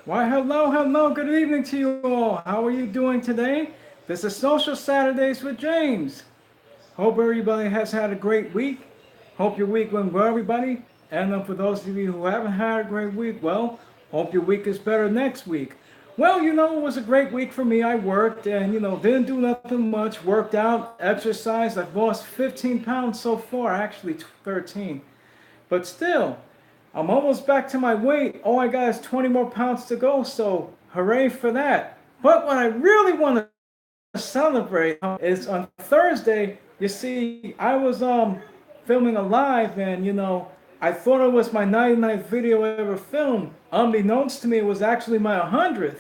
Why, hello, hello, good evening to you all. How are you doing today? This is Social Saturdays with James. Hope everybody has had a great week. Hope your week went well, everybody. And for those of you who haven't had a great week, well, hope your week is better next week. Well, it was a great week for me. I worked and, didn't do nothing much. Worked out, exercised. I've lost 15 pounds so far, actually 13. But still, I'm almost back to my weight. All I got is 20 more pounds to go, so hooray for that. But what I really want to celebrate is on Thursday, you see, I was filming a live and I thought it was my 99th video ever filmed. Unbeknownst to me, it was actually my 100th.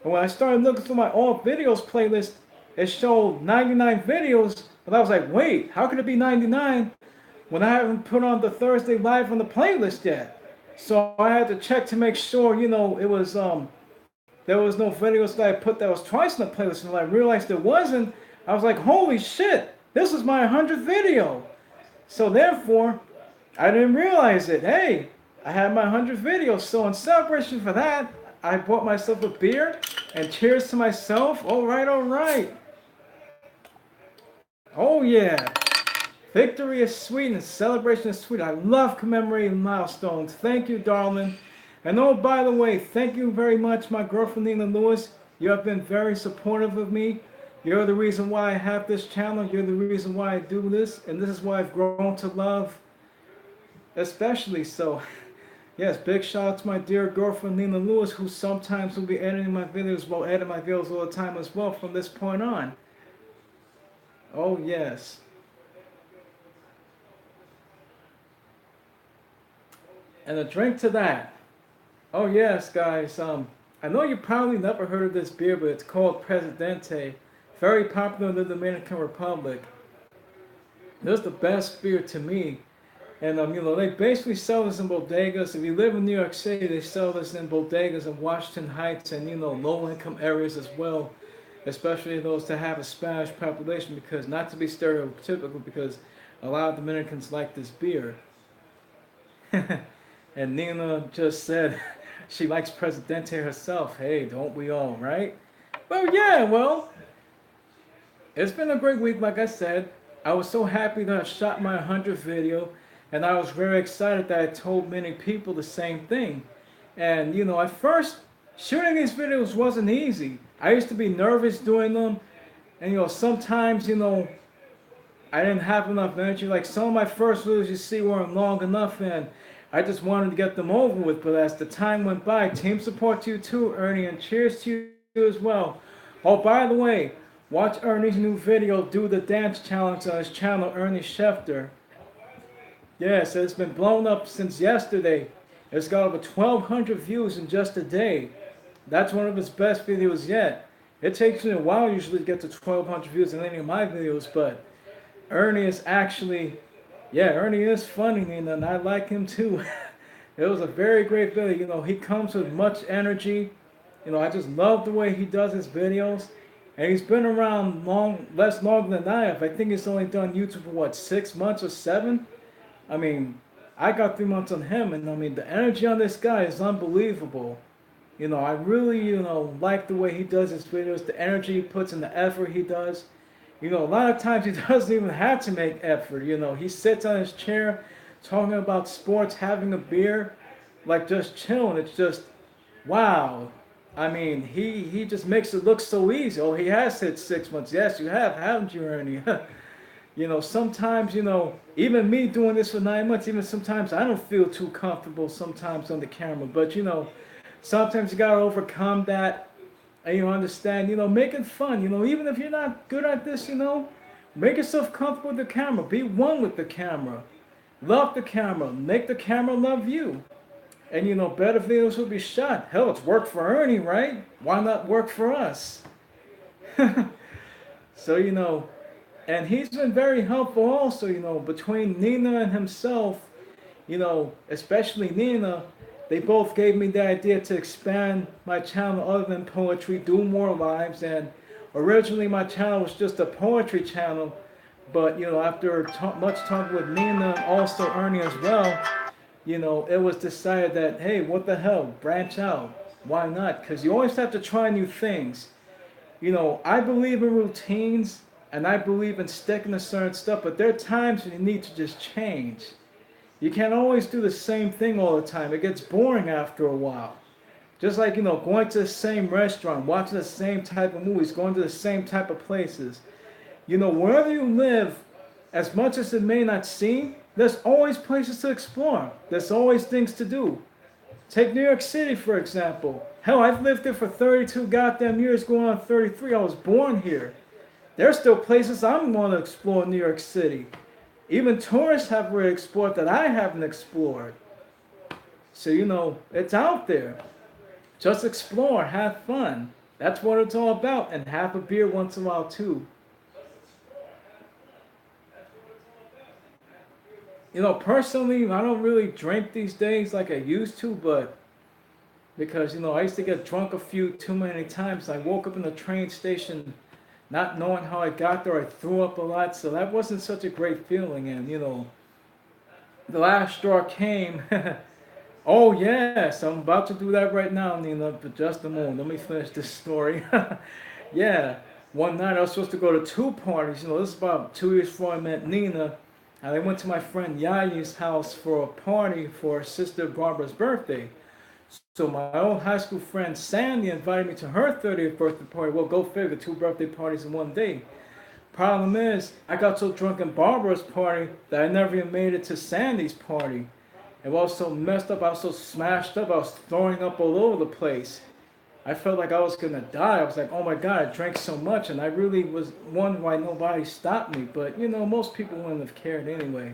And when I started looking through my all videos playlist, it showed 99 videos, but I was like, wait, how could it be 99 when I haven't put on the Thursday live on the playlist yet? So I had to check to make sure, it was there was no videos that I put that was twice in the playlist. And when I realized there wasn't, I was like, holy shit, this is my 100th video. So therefore, I didn't realize it. Hey, I had my 100th video. So in celebration for that, I bought myself a beer and cheers to myself. All right, all right. Oh yeah. Victory is sweet and celebration is sweet. I love commemorating milestones. Thank you, darling. And oh, by the way, thank you very much, my girlfriend Nina Lewis. You have been very supportive of me. You're the reason why I have this channel. You're the reason why I do this. And this is why I've grown to love, especially. So, yes, big shout out to my dear girlfriend Nina Lewis, who sometimes will be editing my videos, will edit my videos all the time as well from this point on. Oh, yes. And a drink to that. Oh yes, guys. I know you probably never heard of this beer, but it's called Presidente. Very popular in the Dominican Republic. This is the best beer to me. And they basically sell this in bodegas. If you live in New York City, they sell this in bodegas in Washington Heights and low-income areas as well, especially those that have a Spanish population. Because not to be stereotypical, because a lot of Dominicans like this beer. And Nina just said she likes Presidente herself. Hey, don't we all, right? Well, yeah, well, it's been a great week, like I said. I was so happy that I shot my 100th video, and I was very excited that I told many people the same thing. And, at first, shooting these videos wasn't easy. I used to be nervous doing them, and, sometimes, I didn't have enough energy. Like some of my first videos you see weren't long enough, and I just wanted to get them over with. But as the time went by, team support to you too, Ernie, and cheers to you as well. Oh, by the way, watch Ernie's new video, Do the Dance Challenge, on his channel, Ernie Schefter. Yes, it's been blown up since yesterday. It's got over 1,200 views in just a day. That's one of his best videos yet. It takes me a while usually to get to 1,200 views in any of my videos, but Ernie is actually, yeah, Ernie is funny, and I like him too. It was a very great video. He comes with much energy. I just love the way he does his videos. And he's been around less longer than I have. I think he's only done YouTube for what, 6 months or 7? I mean, I got 3 months on him, and I mean, the energy on this guy is unbelievable. I really, like the way he does his videos, the energy he puts in, the effort he does. A lot of times he doesn't even have to make effort. He sits on his chair talking about sports, having a beer, like just chilling. It's just, wow. I mean, he just makes it look so easy. Oh, he has hit 6 months. Yes, you have, haven't you, Ernie? Sometimes, even me doing this for 9 months, even sometimes I don't feel too comfortable sometimes on the camera. But, sometimes you got to overcome that. And understand, make it fun, even if you're not good at this, make yourself comfortable with the camera. Be one with the camera. Love the camera. Make the camera love you. And, better videos will be shot. Hell, it's worked for Ernie, right? Why not work for us? So, and he's been very helpful also, between Nina and himself, especially Nina. They both gave me the idea to expand my channel other than poetry, do more lives, and originally my channel was just a poetry channel, but after much talk with Nina and also Ernie as well, it was decided that, hey, what the hell, branch out. Why not? Because you always have to try new things. I believe in routines and I believe in sticking to certain stuff, but there are times when you need to just change. You can't always do the same thing all the time. It gets boring after a while. Just like, going to the same restaurant, watching the same type of movies, going to the same type of places. Wherever you live, as much as it may not seem, there's always places to explore. There's always things to do. Take New York City, for example. Hell, I've lived there for 32 goddamn years, going on 33. I was born here. There's still places I'm going to explore in New York City. Even tourists have already explored that I haven't explored. So, it's out there. Just explore, have fun. That's what it's all about. And have a beer once in a while, too. Personally, I don't really drink these days like I used to, but because, I used to get drunk a few too many times. I woke up in the train station not knowing how I got there. I threw up a lot, so that wasn't such a great feeling. And, the last straw came. Oh, yes, I'm about to do that right now, Nina, but just a moment. Let me finish this story. Yeah, one night I was supposed to go to two parties. This is about 2 years before I met Nina. And I went to my friend Yaya's house for a party for her sister Barbara's birthday. So my old high school friend Sandy invited me to her 30th birthday party. Well, go figure, two birthday parties in one day. Problem is, I got so drunk in Barbara's party that I never even made it to Sandy's party. And I was so messed up, I was so smashed up, I was throwing up all over the place. I felt like I was gonna die. I was like, oh my God, I drank so much, and I really was wondering why nobody stopped me. But most people wouldn't have cared anyway.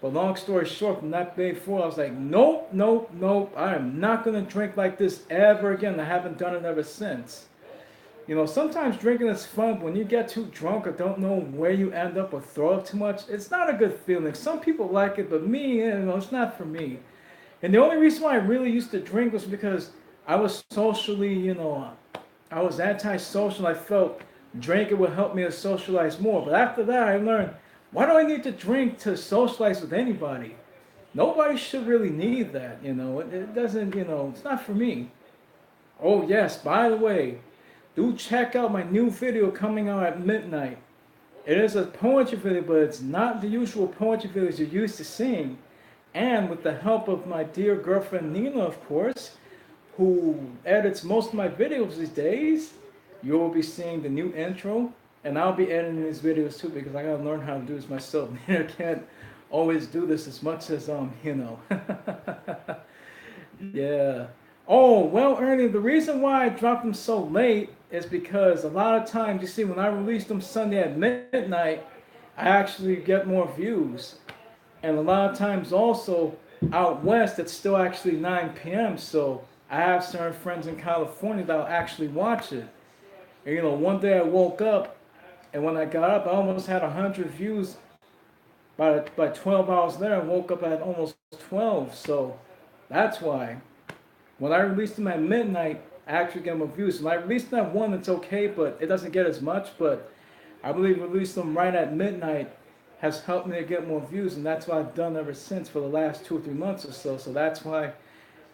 But long story short, from that day forward, I was like, nope, nope, nope. I am not gonna drink like this ever again. I haven't done it ever since. Sometimes drinking is fun, but when you get too drunk or don't know where you end up or throw up too much, it's not a good feeling. Some people like it, but me, it's not for me. And the only reason why I really used to drink was because I was socially, I was antisocial. I felt drinking would help me to socialize more. But after that, I learned, why do I need to drink to socialize with anybody? Nobody should really need that, It doesn't, it's not for me. Oh, yes, by the way, do check out my new video coming out at midnight. It is a poetry video, but it's not the usual poetry videos you're used to seeing. And with the help of my dear girlfriend Nina, of course, who edits most of my videos these days, you will be seeing the new intro. And I'll be editing these videos too because I gotta learn how to do this myself. I can't always do this as much as, Yeah. Oh, well, Ernie, the reason why I dropped them so late is because a lot of times, you see, when I release them Sunday at midnight, I actually get more views. And a lot of times also, out west, it's still actually 9 p.m., so I have certain friends in California that'll actually watch it. And, one day I woke up, and when I got up, I almost had 100 views. By 12 hours later, I woke up at almost 12, so that's why. When I release them at midnight, I actually get more views. When I release them at 1, it's okay, but it doesn't get as much. But I believe release them right at midnight has helped me to get more views, and that's what I've done ever since for the last 2 or 3 months or so. So that's why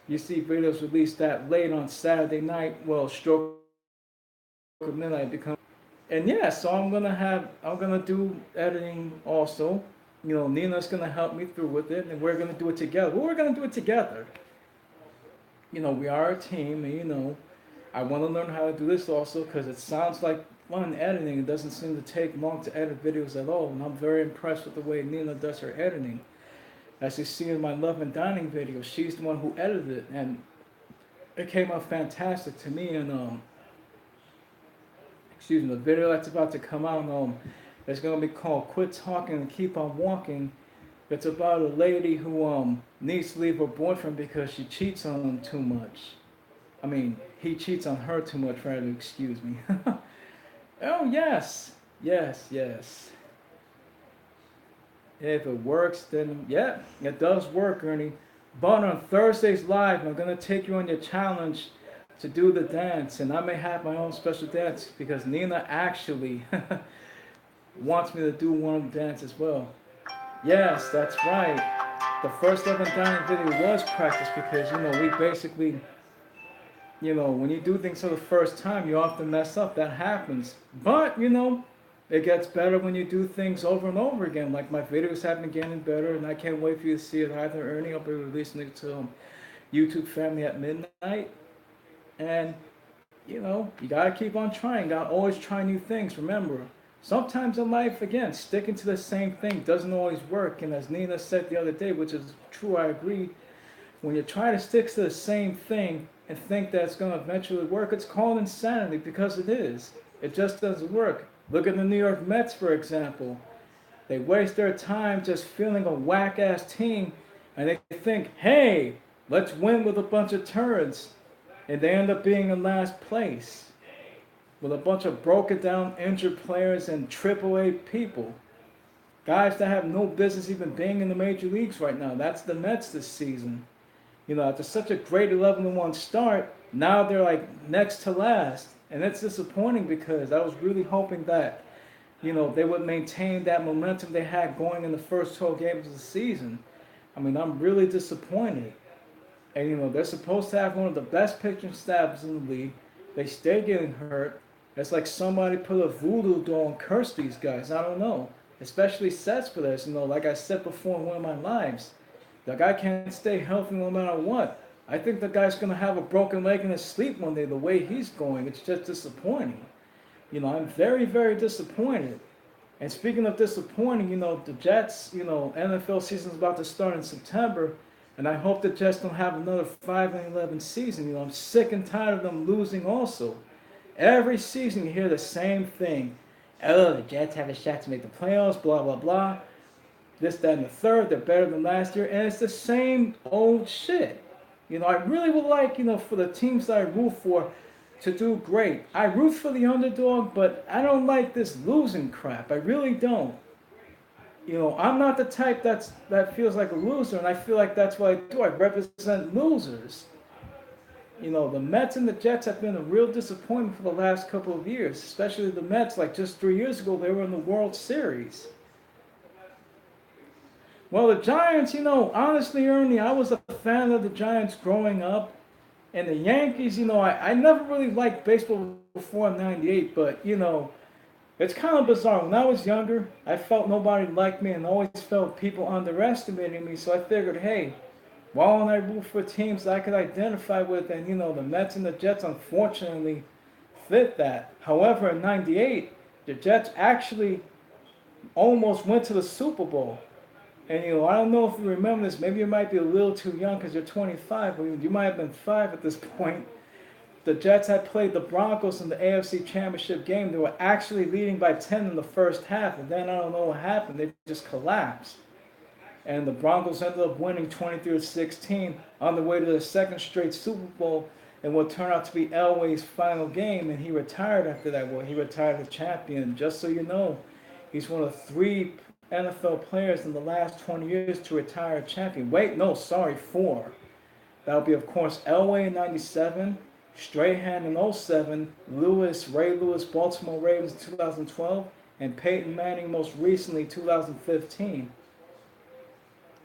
you see videos released that late on Saturday night. Well, stroke of midnight become. And yeah, so I'm gonna do editing also. Nina's gonna help me through with it, and we're gonna do it together. Well, we're gonna do it together. We are a team, and I want to learn how to do this also because it sounds like fun editing. It doesn't seem to take long to edit videos at all, and I'm very impressed with the way Nina does her editing. As you see in my Love and Dining video, she's the one who edited it, and it came out fantastic to me. And excuse me, the video that's about to come out, it's gonna be called "Quit Talking and Keep on Walking." It's about a lady who needs to leave her boyfriend because she cheats on him too much. I mean, he cheats on her too much, rather, excuse me. Oh, yes. Yes, yes. If it works, then yeah, it does work, Ernie. But on Thursday's live, I'm going to take you on your challenge to do the dance. And I may have my own special dance because Nina actually wants me to do one of the dance as well. Yes, that's right. The first Love and Dining video was practice because, we basically When you do things for the first time, you often mess up. That happens. But, it gets better when you do things over and over again. Like my videos have been getting better, and I can't wait for you to see it either. Ernie, I'll be releasing it to YouTube family at midnight. And, you got to keep on trying. Got to always try new things. Remember, sometimes in life, again, sticking to the same thing doesn't always work. And as Nina said the other day, which is true, I agree, when you try to stick to the same thing and think that it's going to eventually work, it's called insanity because it is. It just doesn't work. Look at the New York Mets, for example. They waste their time just feeling a whack ass team and they think, hey, let's win with a bunch of turds. And they end up being in last place with a bunch of broken down, injured players and AAA people. Guys that have no business even being in the major leagues right now. That's the Mets this season. After such a great 11-1 start, now they're like next to last. And it's disappointing because I was really hoping that, they would maintain that momentum they had going in the first 12 games of the season. I mean, I'm really disappointed. And, they're supposed to have one of the best pitching staffs in the league. They stay getting hurt. It's like somebody put a voodoo doll and cursed these guys. I don't know. Especially Cespedes, like I said before in one of my lives. The guy can't stay healthy no matter what. I think the guy's going to have a broken leg in his sleep one day the way he's going. It's just disappointing. I'm very, very disappointed. And speaking of disappointing, the Jets, NFL season's about to start in September. And I hope the Jets don't have another 5-11 season. I'm sick and tired of them losing also. Every season you hear the same thing. Oh, the Jets have a shot to make the playoffs, blah, blah, blah. This, that, and the third. They're better than last year. And it's the same old shit. I really would like, for the teams that I root for to do great. I root for the underdog, but I don't like this losing crap. I really don't. I'm not the type that feels like a loser, and I feel like that's what I do. I represent losers. The Mets and the Jets have been a real disappointment for the last couple of years, especially the Mets. Like just 3 years ago, they were in the World Series. Well, the Giants, honestly, Ernie, I was a fan of the Giants growing up. And the Yankees, I never really liked baseball before '98, but, it's kind of bizarre. When I was younger, I felt nobody liked me and always felt people underestimating me. So I figured, hey, why don't I root for teams that I could identify with? And, the Mets and the Jets, unfortunately, fit that. However, in '98, the Jets actually almost went to the Super Bowl. And, I don't know if you remember this. Maybe you might be a little too young because you're 25, but you might have been 5 at this point. The Jets had played the Broncos in the AFC Championship game. They were actually leading by 10 in the first half, and then I don't know what happened. They just collapsed. And the Broncos ended up winning 23-16 on the way to their second straight Super Bowl and what turned out to be Elway's final game, and he retired after that. Well, he retired a champion. Just so you know, he's one of 3 NFL players in the last 20 years to retire a champion. Wait, no, sorry, 4. That would be, of course, Elway in '97, Strahan in '07, Ray Lewis, Baltimore Ravens in 2012, and Peyton Manning most recently 2015.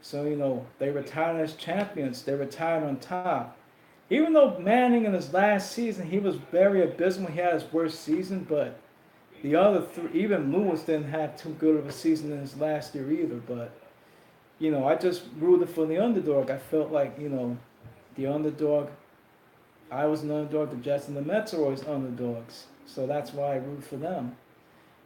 So, they retired as champions. They retired on top. Even though Manning in his last season, he was very abysmal. He had his worst season, but the other 3, even Lewis didn't have too good of a season in his last year either. But, I just rooted for the underdog. I felt like, the underdog, I was an underdog. The Jets and the Mets are always underdogs. So that's why I root for them.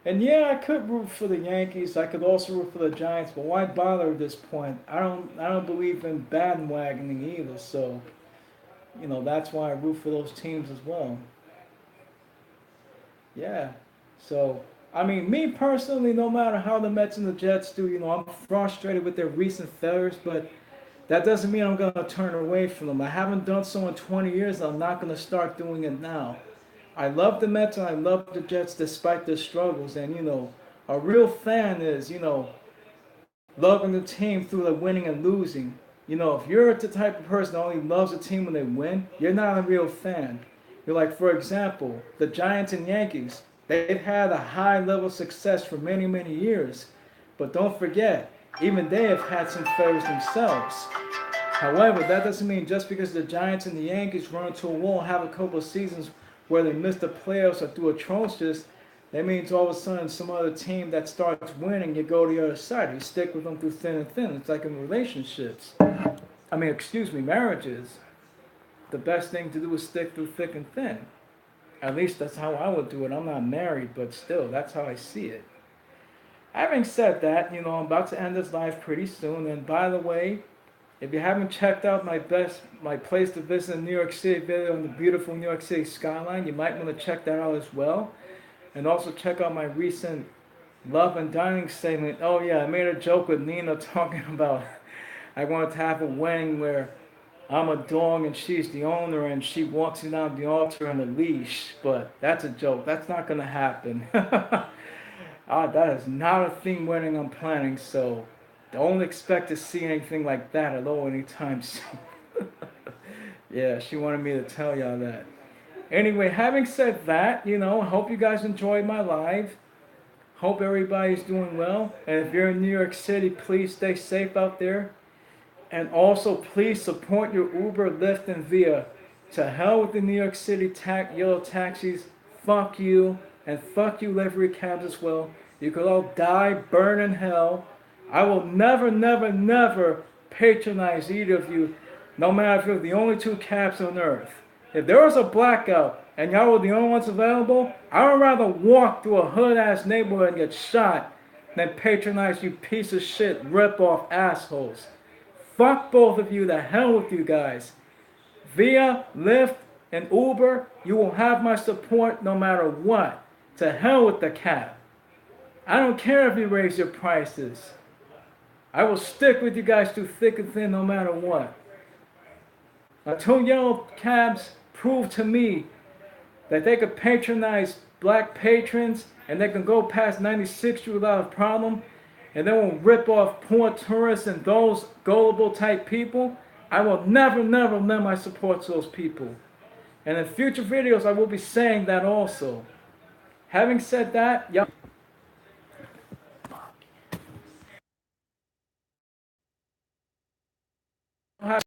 And yeah, I could root for the Yankees. I could also root for the Giants. But why bother at this point? I don't believe in bandwagoning either. So, that's why I root for those teams as well. Yeah. So, I mean, me personally, no matter how the Mets and the Jets do, I'm frustrated with their recent failures, but that doesn't mean I'm going to turn away from them. I haven't done so in 20 years. I'm not going to start doing it now. I love the Mets and I love the Jets despite their struggles. And, a real fan is, loving the team through the winning and losing. If you're the type of person that only loves a team when they win, you're not a real fan. You're like, for example, the Giants and Yankees. They've had a high level of success for many, many years. But don't forget, even they have had some failures themselves. However, that doesn't mean just because the Giants and the Yankees run into a wall, have a couple of seasons where they miss the playoffs or do atrocious, that means all of a sudden some other team that starts winning, you go to the other side. You stick with them through thin and thin. It's like in relationships. I mean, excuse me, marriages. The best thing to do is stick through thick and thin. At least that's how I would do it. I'm not married, but still, that's how I see it. Having said that, I'm about to end this live pretty soon. And by the way, if you haven't checked out my place to visit in New York City video on the beautiful New York City skyline, you might want to check that out as well. And also check out my recent love and dining segment. Oh yeah, I made a joke with Nina talking about I wanted to have a wedding where I'm a dog and she's the owner and she walks me down the altar on a leash. But that's a joke. That's not going to happen. That is not a theme wedding I'm planning, so don't expect to see anything like that at all anytime soon. Yeah, she wanted me to tell y'all that. Anyway, having said that, I hope you guys enjoyed my live. Hope everybody's doing well. And if you're in New York City, please stay safe out there. And also, please support your Uber, Lyft, and Via. To hell with the New York City yellow taxis. Fuck you. And fuck you, livery cabs as well. You could all die, burn in hell. I will never, never, never patronize either of you, no matter if you're the only two cabs on earth. If there was a blackout and y'all were the only ones available, I would rather walk through a hood-ass neighborhood and get shot than patronize you piece of shit, rip-off assholes. Fuck both of you, the hell with you guys. Via, Lyft, and Uber, you will have my support no matter what. To hell with the cab. I don't care if you raise your prices. I will stick with you guys through thick and thin no matter what. Until yellow cabs prove to me that they could patronize black patrons and they can go past 96th Street without a problem, and they won't rip off poor tourists and those gullible type people, I will never, never lend my support to those people. And in future videos, I will be saying that also. Having said that, y'all